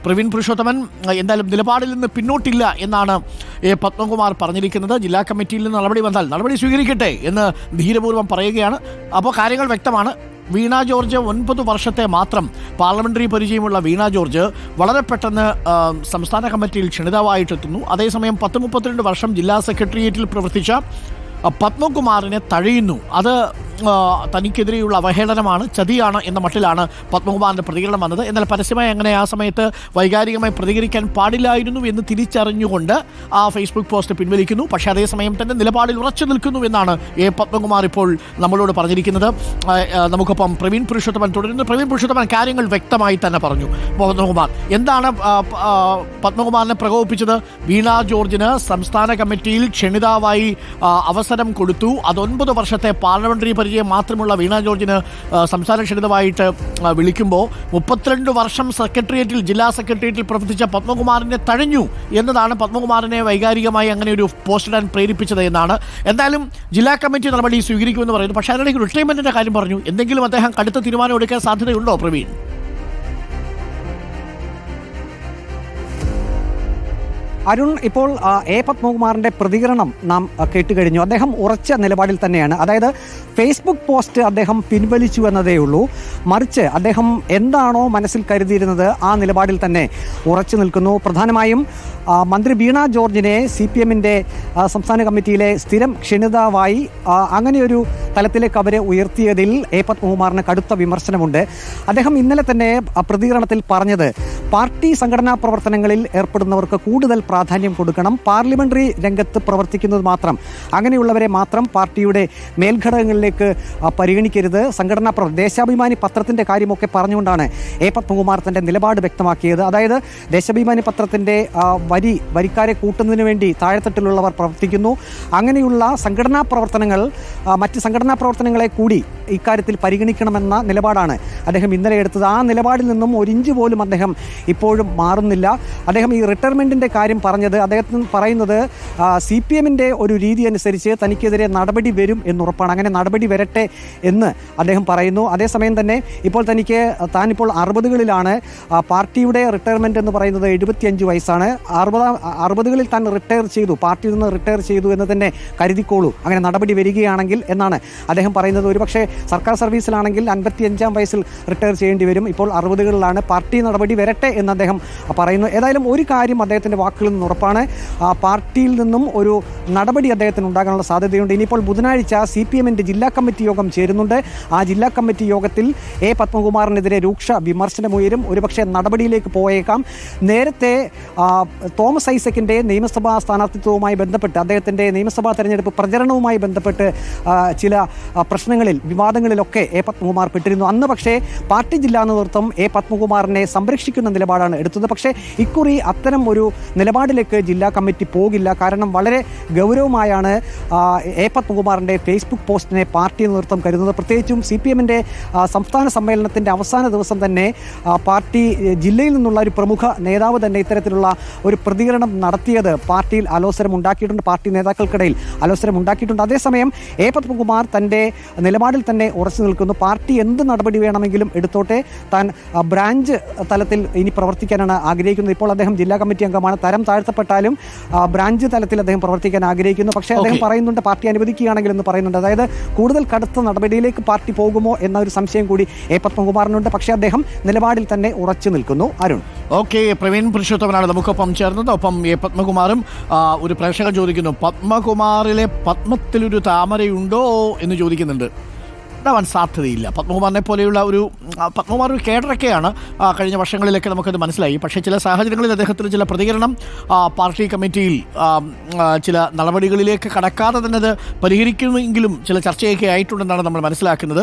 പ്രവീൺ പുരുഷോത്തമൻ എന്തായാലും നിലപാടിൽ നിന്ന് പിന്നോട്ടില്ല എന്നാണ് പത്മകുമാർ പറഞ്ഞിരിക്കുന്നത്. ജില്ലാ കമ്മിറ്റിയിൽ നിന്ന് നടപടി വന്നാൽ നടപടി സ്വീകരിക്കട്ടെ എന്ന് ധീരപൂർവ്വം പറയുകയാണ്. അപ്പോൾ കാര്യങ്ങൾ വ്യക്തമാണ്. വീണ ജോർജ് 9 വർഷത്തെ മാത്രം പാർലമെൻ്ററി പരിചയമുള്ള വീണ ജോർജ് വളരെ പെട്ടെന്ന് സംസ്ഥാന കമ്മിറ്റിയിൽ ക്ഷണിതാവായിട്ടെത്തുന്നു. അതേസമയം 10-32 വർഷം ജില്ലാ സെക്രട്ടേറിയറ്റിൽ പ്രവർത്തിച്ച പത്മകുമാറിനെ തഴയുന്നു. അത് തനിക്കെതിരെയുള്ള അവഹേളനമാണ്, ചതിയാണ് എന്ന മട്ടിലാണ് പത്മകുമാറിൻ്റെ പ്രതികരണം വന്നത്. എന്നാൽ പരസ്യമായി അങ്ങനെ ആ സമയത്ത് വൈകാരികമായി പ്രതികരിക്കാൻ പാടില്ലായിരുന്നു എന്ന് തിരിച്ചറിഞ്ഞുകൊണ്ട് ആ ഫേസ്ബുക്ക് പോസ്റ്റ് പിൻവലിക്കുന്നു. പക്ഷേ അതേസമയം തന്നെ നിലപാടിൽ ഉറച്ചു നിൽക്കുന്നു എന്നാണ് പത്മകുമാർ ഇപ്പോൾ നമ്മളോട് പറഞ്ഞിരിക്കുന്നത്. നമുക്കൊപ്പം പ്രവീൺ പുരുഷോത്തമൻ തുടരുന്നു. പ്രവീൺ പുരുഷോത്തമൻ കാര്യങ്ങൾ വ്യക്തമായി തന്നെ പറഞ്ഞു. പത്മകുമാർ എന്താണ് പത്മകുമാറിനെ പ്രകോപിപ്പിച്ചത്? വീണ ജോർജിന് സംസ്ഥാന കമ്മിറ്റിയിൽ ക്ഷണിതാവായി അവസരം കൊടുത്തു. അത് 9 വർഷത്തെ പാർലമെൻ്ററി പരിചയം മാത്രമുള്ള വീണ ജോർജിന് സംസ്ഥാന ക്ഷണിതമായിട്ട് വിളിക്കുമ്പോൾ 32 വർഷം സെക്രട്ടേറിയറ്റിൽ ജില്ലാ സെക്രട്ടേറിയറ്റിൽ പ്രവർത്തിച്ച പത്മകുമാറിനെ തഴഞ്ഞു എന്നതാണ് പത്മകുമാറിനെ വൈകാരികമായി അങ്ങനെ ഒരു പോസ്റ്റ് ഇടാൻ പ്രേരിപ്പിച്ചത് എന്നാണ്. എന്തായാലും ജില്ലാ കമ്മിറ്റി നടപടി സ്വീകരിക്കുമെന്ന് പറയുന്നു. പക്ഷേ അതിനിടയ്ക്ക് റിട്ടയർമെൻറ്റിൻ്റെ കാര്യം പറഞ്ഞു. എന്തെങ്കിലും അദ്ദേഹം കടുത്ത തീരുമാനം എടുക്കാൻ സാധ്യതയുണ്ടോ പ്രവീൺ? അരുൺ, ഇപ്പോൾ പത്മകുമാറിൻ്റെ പ്രതികരണം നാം കേട്ടുകഴിഞ്ഞു. അദ്ദേഹം ഉറച്ച നിലപാടിൽ തന്നെയാണ്. അതായത് ഫേസ്ബുക്ക് പോസ്റ്റ് അദ്ദേഹം പിൻവലിച്ചു എന്നതേ ഉള്ളൂ. മറിച്ച് അദ്ദേഹം എന്താണോ മനസ്സിൽ കരുതിയിരുന്നത് ആ നിലപാടിൽ തന്നെ ഉറച്ചു നിൽക്കുന്നു. പ്രധാനമായും മന്ത്രി വീണ ജോർജിനെ CPM-ന്റെ സംസ്ഥാന കമ്മിറ്റിയിലെ സ്ഥിരം ക്ഷണിതാവായി അങ്ങനെയൊരു തലത്തിലേക്ക് അവരെ ഉയർത്തിയതിൽ പത്മകുമാറിന് കടുത്ത വിമർശനമുണ്ട്. അദ്ദേഹം ഇന്നലെ തന്നെ പ്രതികരണത്തിൽ പറഞ്ഞത് പാർട്ടി സംഘടനാ പ്രവർത്തനങ്ങളിൽ ഏർപ്പെടുന്നവർക്ക് കൂടുതൽ പ്രാധാന്യം കൊടുക്കണം, പാർലമെന്ററി രംഗത്ത് പ്രവർത്തിക്കുന്നത് മാത്രം, അങ്ങനെയുള്ളവരെ മാത്രം പാർട്ടിയുടെ മേൽഘടകങ്ങളിലേക്ക് പരിഗണിക്കരുത്. ദേശാഭിമാനി പത്രത്തിൻ്റെ കാര്യമൊക്കെ പറഞ്ഞുകൊണ്ടാണ് പത്മകുമാർ തൻ്റെ നിലപാട് വ്യക്തമാക്കിയത്. അതായത് ദേശാഭിമാനി പത്രത്തിൻ്റെ വരിക്കാരെ കൂട്ടുന്നതിന് വേണ്ടി താഴെത്തട്ടിലുള്ളവർ പ്രവർത്തിക്കുന്നു. അങ്ങനെയുള്ള സംഘടനാ പ്രവർത്തനങ്ങൾ മറ്റ് സംഘടനാ പ്രവർത്തനങ്ങളെ കൂടി ഇക്കാര്യത്തിൽ പരിഗണിക്കണമെന്ന നിലപാടാണ് അദ്ദേഹം ഇന്നലെ എടുത്തത്. ആ നിലപാടിൽ നിന്നും ഒരു ഇഞ്ച് പോലും അദ്ദേഹം ഇപ്പോഴും മാറുന്നില്ല. അദ്ദേഹം ഈ റിട്ടയർമെൻറ്റിൻ്റെ കാര്യം പറഞ്ഞത് അദ്ദേഹത്തിന് പറയുന്നത് CPM-ന്റെ ഒരു രീതി അനുസരിച്ച് തനിക്കെതിരെ നടപടി വരും എന്നുറപ്പാണ്. അങ്ങനെ നടപടി വരട്ടെ എന്ന് അദ്ദേഹം പറയുന്നു. അതേസമയം തന്നെ ഇപ്പോൾ താനിപ്പോൾ 60കളിലാണ്. പാർട്ടിയുടെ റിട്ടയർമെൻറ്റ് എന്ന് പറയുന്നത് 75 വയസ്സാണ്. 60കളിൽ താൻ റിട്ടയർ ചെയ്തു, പാർട്ടിയിൽ നിന്ന് റിട്ടയർ ചെയ്തു എന്ന് തന്നെ കരുതിക്കോളൂ അങ്ങനെ നടപടി വരികയാണെങ്കിൽ എന്നാണ് അദ്ദേഹം പറയുന്നത്. ഒരുപക്ഷെ സർക്കാർ സർവീസിലാണെങ്കിൽ 55-ാം വയസ്സിൽ റിട്ടയർ ചെയ്യേണ്ടി വരും. ഇപ്പോൾ 60കളിലാണ്. പാർട്ടി നടപടി വരട്ടെ എന്ന് അദ്ദേഹം പറയുന്നു. ഏതായാലും ഒരു കാര്യം അദ്ദേഹത്തിൻ്റെ വാക്കുകളിൽ നിന്ന് ഉറപ്പാണ്, പാർട്ടിയിൽ നിന്നും ഒരു നടപടി അദ്ദേഹത്തിന് ഉണ്ടാകാനുള്ള സാധ്യതയുണ്ട്. ഇനിയിപ്പോൾ ബുധനാഴ്ച CPM-ന്റെ ജില്ലാ കമ്മിറ്റി യോഗം ചേരുന്നുണ്ട്. ആ ജില്ലാ കമ്മിറ്റി യോഗത്തിൽ പത്മകുമാറിനെതിരെ രൂക്ഷ വിമർശനമുയരും. ഒരുപക്ഷെ നടപടിയിലേക്ക് പോയേക്കാം. നേരത്തെ തോമസ് ഐസക്കിൻ്റെ നിയമസഭാ സ്ഥാനാർത്ഥിത്വവുമായി ബന്ധപ്പെട്ട് അദ്ദേഹത്തിൻ്റെ നിയമസഭാ തെരഞ്ഞെടുപ്പ് പ്രചരണവുമായി ബന്ധപ്പെട്ട് ചില പ്രശ്നങ്ങളിൽ വിവാദങ്ങളിലൊക്കെ പത്മകുമാർ പെട്ടിരുന്നു. അന്ന് പക്ഷേ പാർട്ടി ജില്ലാ നേതൃത്വം പത്മകുമാറിനെ സംരക്ഷിക്കുന്ന നിലപാടാണ് എടുത്തത്. പക്ഷേ ഇക്കുറി അത്തരം ഒരു നിലപാടിലേക്ക് ജില്ലാ കമ്മിറ്റി പോകില്ല. കാരണം വളരെ ഗൗരവമായാണ് പത്മകുമാറിൻ്റെ ഫേസ്ബുക്ക് പോസ്റ്റിനെ പാർട്ടി നേതൃത്വം കരുതുന്നത്. പ്രത്യേകിച്ചും CPM-ന്റെ സംസ്ഥാന സമ്മേളനത്തിൻ്റെ അവസാന ദിവസം തന്നെ പാർട്ടി ജില്ലയിൽ നിന്നുള്ള ഒരു പ്രമുഖ നേതാവ് തന്നെ ഇത്തരത്തിലുള്ള ഒരു പ്രതികരണം നടത്തിയത് പാർട്ടിയിൽ അലോസരം ഉണ്ടാക്കിയിട്ടുണ്ട്, പാർട്ടി നേതാക്കൾക്കിടയിൽ അലോസരം ഉണ്ടാക്കിയിട്ടുണ്ട്. അതേസമയം പത്മകുമാർ തൻ്റെ നിലപാടിൽ തന്നെ ഉറച്ചു നിൽക്കുന്നു. പാർട്ടി എന്ത് നടപടി വേണമെങ്കിലും എടുത്തോട്ടെ, താൻ ബ്രാഞ്ച് തലത്തിൽ ഇനി പ്രവർത്തിക്കാനാണ് ആഗ്രഹിക്കുന്നത്. ഇപ്പോൾ അദ്ദേഹം ജില്ലാ കമ്മിറ്റി അംഗമാണ്. തരം താഴ്ത്തപ്പെട്ടാലും ബ്രാഞ്ച് തലത്തിൽ അദ്ദേഹം പ്രവർത്തിക്കാൻ ആഗ്രഹിക്കുന്നു. പക്ഷേ അദ്ദേഹം പറയുന്നുണ്ട് പാർട്ടി അനുവദിക്കുകയാണെങ്കിൽ എന്ന് പറയുന്നുണ്ട്. അതായത് കൂടുതൽ കടുത്ത നടപടിയിലേക്ക് പാർട്ടി പോകുമോ എന്ന ഒരു സംശയം കൂടി പത്മകുമാറിനുണ്ട്. പക്ഷേ അദ്ദേഹം നിലപാടിൽ തന്നെ ഉറച്ചു നിൽക്കുന്നു. അരുൺ, പ്രവീൺ പുരുഷോത്തമനാണ് നമുക്കൊപ്പം ചേർന്നത്. ഒപ്പം പത്മകുമാറും. ഒരു പ്രേക്ഷകൻ ചോദിക്കുന്നു, പത്മകുമാറിലെ പത്മത്തിലൊരു താമരയുണ്ടോ എന്ന് ചോദിക്കുന്നുണ്ട്. ഉണ്ടാവാൻ സാധ്യതയില്ല. പത്മകുമാറിനെ പോലെയുള്ള പത്മകുമാർ ഒരു കേഡറൊക്കെയാണ്. കഴിഞ്ഞ വർഷങ്ങളിലൊക്കെ നമുക്കത് മനസ്സിലായി. പക്ഷേ ചില സാഹചര്യങ്ങളിൽ അദ്ദേഹത്തിന് ചില പ്രതികരണം പാർട്ടി കമ്മിറ്റിയിൽ ചില നടപടികളിലേക്ക് കടക്കാതെ തന്നെ അത് പരിഹരിക്കുമെങ്കിലും ചില ചർച്ചയൊക്കെ ആയിട്ടുണ്ടെന്നാണ് നമ്മൾ മനസ്സിലാക്കുന്നത്.